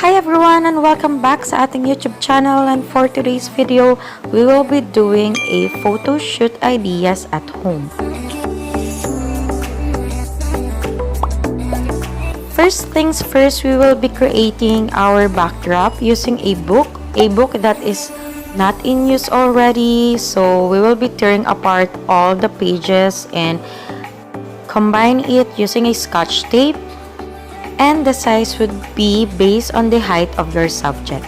Hi everyone and welcome back sa ating YouTube channel, and for today's video, we will be doing a photo shoot ideas at home. First things first, we will be creating our backdrop using a book that is not in use already. So we will be tearing apart all the pages and combine it using a scotch tape. And the size would be based on the height of your subject.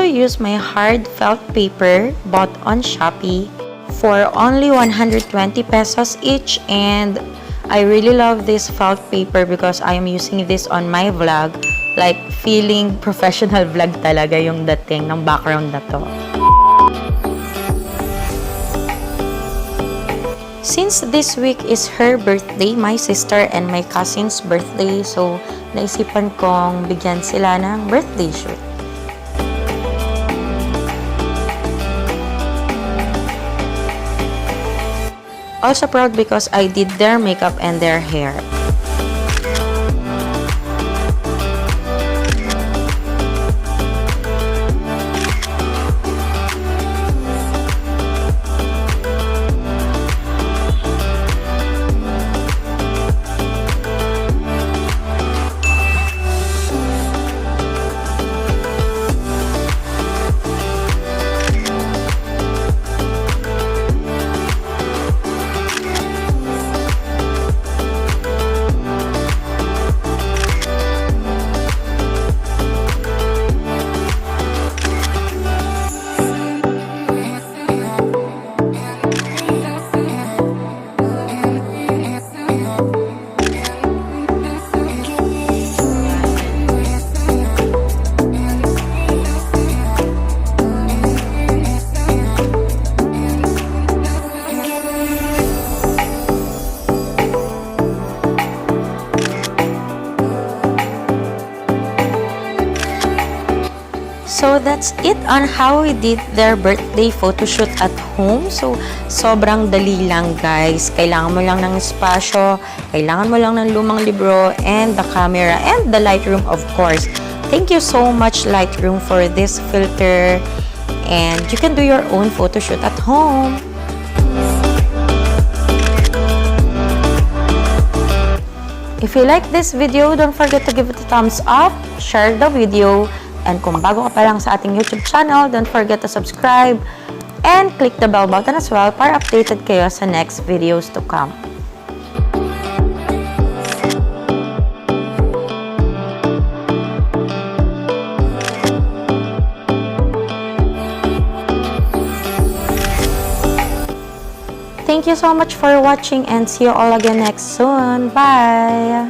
Use my hard felt paper bought on Shopee for only 120 pesos each, and I really love this felt paper because I am using this on my vlog, like feeling professional vlog talaga yung dating ng background na to. Since this week is her birthday, my sister and my cousin's birthday, so naisipan kong bigyan sila ng birthday shoot. Also proud because I did their makeup and their hair. So that's it on how we did their birthday photo shoot at home. So sobrang dali lang guys. Kailangan mo lang ng espasyo, kailangan mo lang ng lumang libro, and the camera, and the Lightroom of course. Thank you so much Lightroom for this filter, and you can do your own photo shoot at home. If you like this video, don't forget to give it a thumbs up, share the video, and kung bago ka pa lang sa ating YouTube channel, don't forget to subscribe and click the bell button as well para updated kayo sa next videos to come. Thank you so much for watching, and see you all again next soon. Bye!